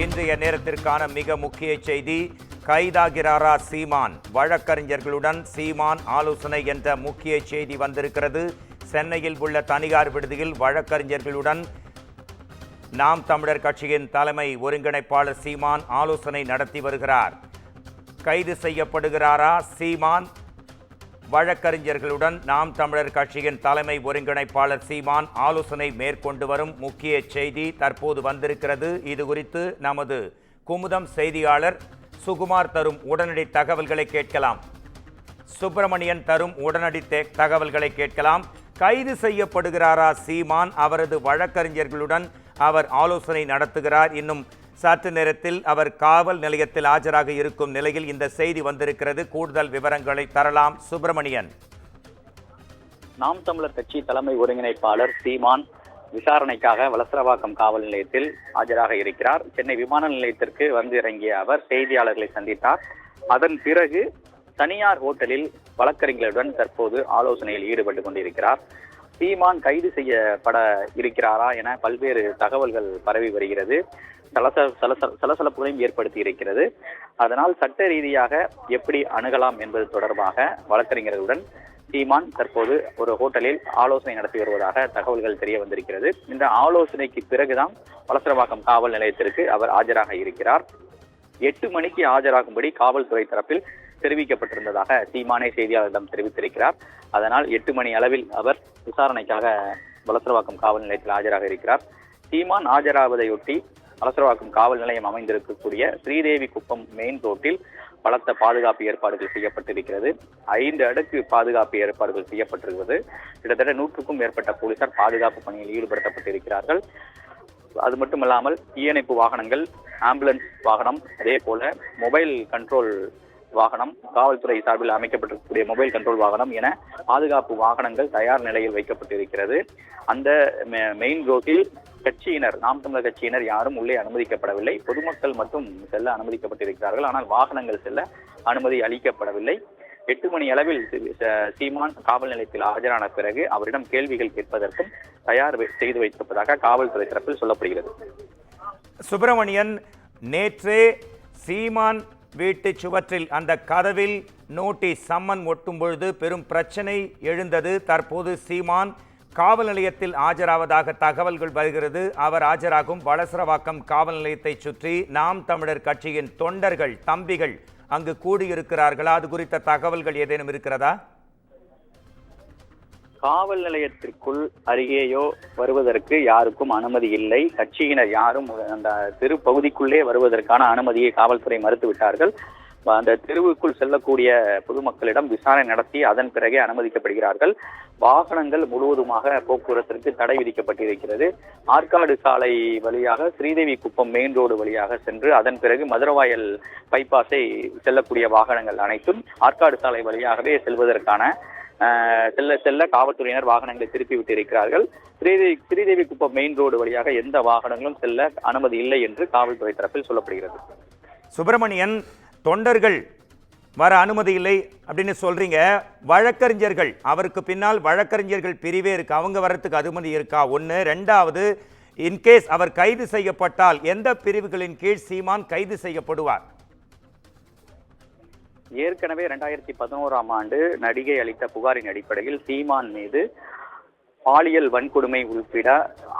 இன்றைய நேரத்திற்கான மிக முக்கிய செய்தி, கைதாகிறாரா சீமான், வழக்கறிஞர்களுடன் சீமான் ஆலோசனை என்ற முக்கிய செய்தி வந்திருக்கிறது. சென்னையில் உள்ள தனியார் விடுதியில் வழக்கறிஞர்களுடன் நாம் தமிழர் கட்சியின் தலைமை ஒருங்கிணைப்பாளர் சீமான் ஆலோசனை நடத்தி வருகிறார். கைது செய்யப்படுகிறாரா சீமான்? வழக்கறிஞர்களுடன் நாம் தமிழர் கட்சியின் தலைமை ஒருங்கிணைப்பாளர் சீமான் ஆலோசனை மேற்கொண்டு வரும் முக்கிய செய்தி தற்போது வந்திருக்கிறது. இது குறித்து நமது குமுதம் செய்தியாளர் சுகுமார் தரும் உடனடி தகவல்களை கேட்கலாம். சுப்பிரமணியன் தரும் உடனடி தகவல்களை கேட்கலாம். கைது செய்யப்படுகிறாரா சீமான்? அவரது வழக்கறிஞர்களுடன் அவர் ஆலோசனை நடத்துகிறார். இன்னும் சற்று நேரத்தில் அவர் காவல் நிலையத்தில் ஆஜராக இருக்கும் நிலையில் இந்த செய்தி வந்திருக்கிறது. கூடுதல் விவரங்களை தரலாம் சுப்பிரமணியன். நாம் தமிழர் கட்சி தலைமை ஒருங்கிணைப்பாளர் சீமான் விசாரணைக்காக வலசரவாக்கம் காவல் நிலையத்தில் ஆஜராக இருக்கிறார். சென்னை விமான நிலையத்திற்கு வந்து இறங்கிய அவர் செய்தியாளர்களை சந்தித்தார். அதன் பிறகு தனியார் ஹோட்டலில் வழக்கறிஞர்களுடன் தற்போது ஆலோசனையில் ஈடுபட்டு கொண்டிருக்கிறார். சீமான் கைது செய்யப்பட இருக்கிறாரா என பல்வேறு தகவல்கள் பரவி வருகிறது. சலசலப்புகளையும் ஏற்படுத்தி இருக்கிறது. அதனால் சட்ட ரீதியாக எப்படி அணுகலாம் என்பது தொடர்பாக வழக்கறிஞர்களுடன் சீமான் தற்போது ஒரு ஹோட்டலில் ஆலோசனை நடத்தி வருவதாக தகவல்கள் தெரிய வந்திருக்கிறது. இந்த ஆலோசனைக்கு பிறகுதான் வலசரவாக்கம் காவல் நிலையத்திற்கு அவர் ஆஜராக இருக்கிறார். 8 மணிக்கு ஆஜராகும்படி காவல்துறை தரப்பில் தெரிவிக்கப்பட்டிருந்ததாக சீமானே செய்தியாளரிடம் தெரிவித்திருக்கிறார். அதனால் 8 மணி அளவில் அவர் விசாரணைக்காக வலசரவாக்கம் காவல் நிலையத்தில் ஆஜராக இருக்கிறார். சீமான் ஆஜராவதையொட்டி வலசரவாக்கம் காவல் நிலையம் அமைந்திருக்கக்கூடிய ஸ்ரீதேவி குப்பம் மெயின் ரோட்டில் பலத்த பாதுகாப்பு ஏற்பாடுகள் செய்யப்பட்டிருக்கிறது. 5 அடுக்கு பாதுகாப்பு ஏற்பாடுகள் செய்யப்பட்டிருக்கிறது. கிட்டத்தட்ட 100க்கும் மேற்பட்ட போலீசார் பாதுகாப்பு பணியில் ஈடுபடுத்தப்பட்டிருக்கிறார்கள். அது மட்டுமல்லாமல் தீயணைப்பு வாகனங்கள், ஆம்புலன்ஸ் வாகனம், அதே போல மொபைல் கண்ட்ரோல் வாகனம், காவல்துறை சார்பில் அமைக்கப்பட்டிருக்கக்கூடிய மொபைல் கண்ட்ரோல் வாகனம் என பாதுகாப்பு வாகனங்கள் தயார் நிலையில் வைக்கப்பட்டிருக்கிறது. அந்த மெயின் ரோட்டில் கட்சியினர், நாம் தமிழர் கட்சியினர் யாரும் உள்ளே அனுமதிக்கப்படவில்லை. பொதுமக்கள் மட்டும் செல்ல அனுமதிக்கப்பட்டிருக்கிறார்கள். ஆனால் வாகனங்கள் செல்ல அனுமதி அளிக்கப்படவில்லை. 8 மணி அளவில் சீமான் காவல் நிலையத்தில் ஆஜரான பிறகு அவரிடம் கேள்விகள் கேட்பதற்கும் தயார் செய்து வைத்திருப்பதாக காவல்துறை தரப்பில் சொல்லப்படுகிறது. சுப்பிரமணியன், நேற்றே சீமான் வீட்டு சுவற்றில் அந்த கதவில் நோட்டீஸ் சம்மன் ஒட்டும் பொழுது பெரும் பிரச்சனை எழுந்தது. தற்போது சீமான் காவல் நிலையத்தில் ஆஜராவதாக தகவல்கள் வருகிறது. அவர் ஆஜராகும் வலசரவாக்கம் காவல் நிலையத்தை சுற்றி நாம் தமிழர் கட்சியின் தொண்டர்கள், தம்பிகள் அங்கு கூடியிருக்கிறார்களா? அது குறித்த தகவல்கள் ஏதேனும் இருக்கிறதா? காவல் நிலையத்திற்குள் அருகேயோ வருவதற்கு யாருக்கும் அனுமதி இல்லை. கட்சியினர் யாரும் அந்த தெரு பகுதிக்குள்ளே வருவதற்கான அனுமதியை காவல்துறை மறுத்துவிட்டார்கள். அந்த தெருவுக்குள் செல்லக்கூடிய பொதுமக்களிடம் விசாரணை நடத்தி அதன் பிறகே அனுமதிக்கப்படுகிறார்கள். வாகனங்கள் முழுவதுமாக போக்குவரத்திற்கு தடை விதிக்கப்பட்டிருக்கிறது. ஆற்காடு சாலை வழியாக ஸ்ரீதேவி குப்பம் மெயின் ரோடு வழியாக சென்று அதன் பிறகு மதுரவாயல் பைபாஸை செல்லக்கூடிய வாகனங்கள் அனைத்தும் ஆற்காடு சாலை வழியாகவே செல்வதற்கான செல்ல காவல்துறையினர் வாகனங்களை திருப்பி விட்டிருக்கிறார்கள். ஸ்ரீதேவி குப்பம் மெயின் ரோடு வழியாக எந்த வாகனங்களும் செல்ல அனுமதி இல்லை என்று காவல்துறை தரப்பில் சொல்லப்படுகிறது. சுப்பிரமணியன், தொண்டர்கள் வர அனுமதி இல்லை அப்படின்னு சொல்றீங்க. வழக்கறிஞர்கள், அவருக்கு பின்னால் வழக்கறிஞர்கள் பிரிவே இருக்கு, அவங்க வர்றதுக்கு அனுமதி இருக்கா? ஒன்று. ரெண்டாவது, இன்கேஸ் அவர் கைது செய்யப்பட்டால் எந்த பிரிவுகளின் கீழ் சீமான் கைது செய்யப்படுவார்? ஏற்கனவே 2011ஆம் ஆண்டு நடிகை அளித்த புகாரின் அடிப்படையில் சீமான் மீது பாலியல் வன்கொடுமை உள்பட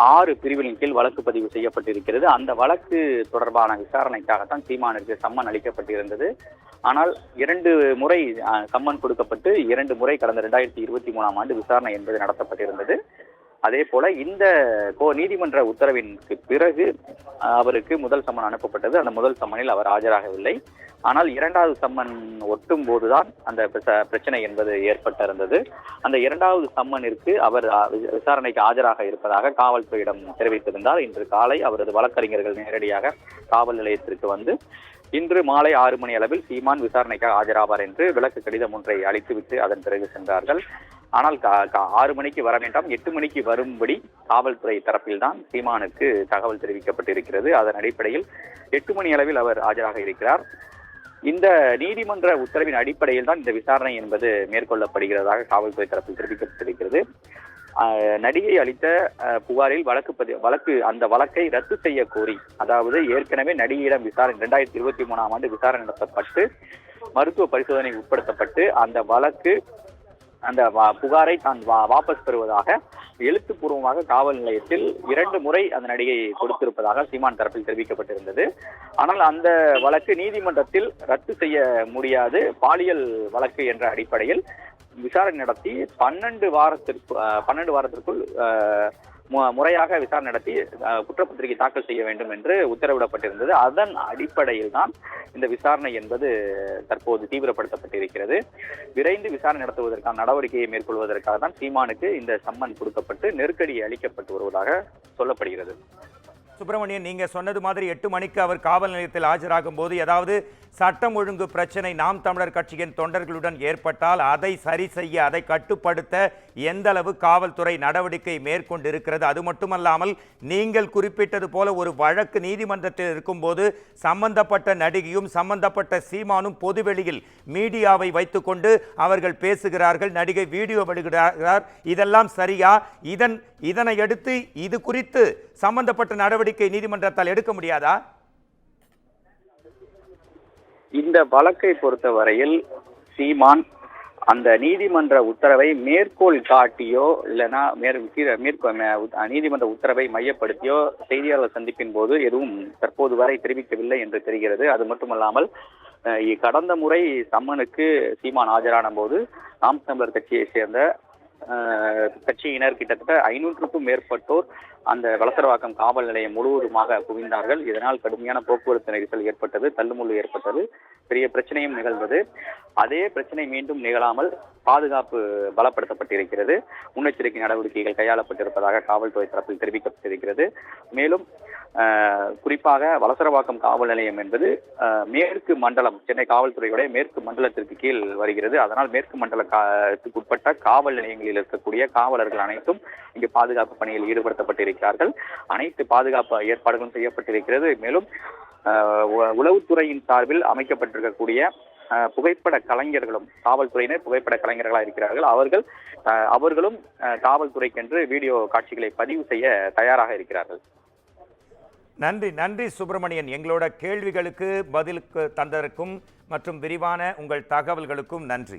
6 பிரிவுகளின் கீழ் வழக்கு பதிவு செய்யப்பட்டிருக்கிறது. அந்த வழக்கு தொடர்பான விசாரணைக்காகத்தான் சீமானுக்கு சம்மன் அளிக்கப்பட்டிருந்தது. ஆனால் 2 முறை சம்மன் கொடுக்கப்பட்டு 2 முறை கடந்த 2023ஆம் ஆண்டு விசாரணை என்பது நடத்தப்பட்டிருந்தது. அதே போல இந்த நீதிமன்ற உத்தரவிற்கு பிறகு அவருக்கு முதல் சம்மன் அனுப்பப்பட்டது. அந்த முதல் சம்மனில் அவர் ஆஜராகவில்லை. ஆனால் 2வது சம்மன் ஒட்டும் போதுதான் அந்த பிரச்சனை என்பது ஏற்பட்டிருந்தது. அந்த 2வது சம்மனிற்கு அவர் விசாரணைக்கு ஆஜராக இருப்பதாக காவல்துறையிடம் தெரிவித்திருந்தார். இன்று காலை அவரது வழக்கறிஞர்கள் நேரடியாக காவல் நிலையத்திற்கு வந்து இன்று மாலை 6 மணி அளவில் சீமான் விசாரணைக்காக ஆஜராவார் என்று விளக்கு கடிதம் ஒன்றை அளித்துவிட்டு அதன் பிறகு சென்றார்கள். ஆனால் 6 மணிக்கு வர வேண்டாம், 8 மணிக்கு வரும்படி காவல்துறை தரப்பில்தான் சீமானுக்கு தகவல் தெரிவிக்கப்பட்டிருக்கிறது. அதன் அடிப்படையில் 8 மணி அளவில் அவர் ஆஜராக இருக்கிறார். இந்த நீதிமன்ற உத்தரவின் அடிப்படையில் தான் இந்த விசாரணை என்பது மேற்கொள்ளப்படுகிறதாக காவல்துறை தரப்பில் தெரிவிக்கப்பட்டிருக்கிறது. நடிகை அளித்த புகாரில் அந்த வழக்கை ரத்து செய்ய கோரி, அதாவது ஏற்கனவே நடிகையிடம் விசாரணை 2023ஆம் ஆண்டு விசாரணை நடத்தப்பட்டு மருத்துவ பரிசோதனைக்கு உட்படுத்தப்பட்டு அந்த புகாரை தான் வாபஸ் பெறுவதாக எழுத்துப்பூர்வமாக காவல் நிலையத்தில் 2 முறை அந்த நடிகை கொடுத்திருப்பதாக சீமான் தரப்பில் தெரிவிக்கப்பட்டிருந்தது. ஆனால் அந்த வழக்கு நீதிமன்றத்தில் ரத்து செய்ய முடியாது, பாலியல் வழக்கு என்ற அடிப்படையில் விசாரணை நடத்தி 12 வாரத்திற்குள் முறையாக விசாரணை நடத்தி குற்றப்பத்திரிகை தாக்கல் செய்ய வேண்டும் என்று உத்தரவிடப்பட்டிருந்தது. அதன் அடிப்படையில் தான் இந்த விசாரணை என்பது தற்போது தீவிரப்படுத்தப்பட்டிருக்கிறது. விரைந்து விசாரணை நடத்துவதற்கான நடவடிக்கையை மேற்கொள்வதற்காக தான் சீமானுக்கு இந்த சம்மன் கொடுக்கப்பட்டு நெருக்கடி அளிக்கப்பட்டு வருவதாக சொல்லப்படுகிறது. சுப்பிரமணியன், நீங்க சொன்னது மாதிரி 8 மணிக்கு அவர் காவல் நிலையத்தில் ஆஜராகும் போது ஏதாவது சட்டம் ஒழுங்கு பிரச்சனை நாம் தமிழர் கட்சியின் தொண்டர்களுடன் ஏற்பட்டால் அதை சரி செய்ய, அதை கட்டுப்படுத்த எந்த அளவு காவல்துறை நடவடிக்கை மேற்கொண்டு இருக்கிறது? அது மட்டுமல்லாமல் நீங்கள் குறிப்பிட்டது போல ஒரு வழக்கு நீதிமன்றத்தில் இருக்கும்போது சம்பந்தப்பட்ட நடிகையும் சம்பந்தப்பட்ட சீமானும் பொதுவெளியில் மீடியாவை வைத்துக்கொண்டு அவர்கள் பேசுகிறார்கள், நடிகை வீடியோ வெளியிடுகிறார், இதெல்லாம் சரியா? இதனை அடுத்து இது குறித்து சம்பந்தப்பட்ட நடவடிக்கை நீதிமன்றத்தால் எடுக்க முடியாதா? இந்த வழக்கை பொறுத்தவரையில் சீமான் அந்த நீதிமன்ற உத்தரவை மேற்கோள் காட்டியோ இல்லைன்னா நீதிமன்ற உத்தரவை மையப்படுத்தியோ செய்தியாளர் சந்திப்பின் போது எதுவும் தற்போது வரை தெரிவிக்கவில்லை என்று தெரிகிறது. அது மட்டுமல்லாமல் கடந்த முறை சம்மனுக்கு சீமான் ஆஜரான போது நாம் தமிழர் கட்சியை சேர்ந்த கட்சியினர் கிட்டத்தட்ட 500க்கும் மேற்பட்டோர் அந்த வலசரவாக்கம் காவல் நிலையம் முழுவதுமாக குவிந்தார்கள். இதனால் கடுமையான போக்குவரத்து நெரிசல் ஏற்பட்டது, தள்ளுமுள்ளு ஏற்பட்டது, பெரிய பிரச்சனையும் நிகழ்ந்தது. அதே பிரச்சனை மீண்டும் நிகழாமல் பாதுகாப்பு பலப்படுத்தப்பட்டிருக்கிறது. முன்னெச்சரிக்கை நடவடிக்கைகள் கையாளப்பட்டிருப்பதாக காவல்துறை தரப்பில் தெரிவிக்கப்பட்டிருக்கிறது. மேலும் குறிப்பாக வலசரவாக்கம் காவல் நிலையம் என்பது மேற்கு மண்டலம், சென்னை காவல்துறையுடைய மேற்கு மண்டலத்திற்கு கீழ் வருகிறது. அதனால் மேற்கு மண்டலத்துக்கு உட்பட்ட காவல் நிலையங்களில் இருக்கக்கூடிய காவலர்கள் அனைத்தும் இங்கு பாதுகாப்பு பணியில் ஈடுபடுத்தப்பட்டிருக்கிறார்கள். அனைத்து பாதுகாப்பு ஏற்பாடுகளும் செய்யப்பட்டிருக்கிறது. மேலும் உளவுத்துறையின் சார்பில் அமைக்கப்பட்டிருக்கக்கூடிய புகைப்பட கலைஞர்களும் காவல்துறையினர் புகைப்பட கலைஞர்களாக இருக்கிறார்கள். அவர்களும் காவல்துறைக்கென்று வீடியோ காட்சிகளை பதிவு செய்ய தயாராக இருக்கிறார்கள். நன்றி சுப்பிரமணியன், எங்களோட கேள்விகளுக்கு பதிலுக்கு தந்ததற்கும் மற்றும் விரிவான உங்கள் தகவல்களுக்கும் நன்றி.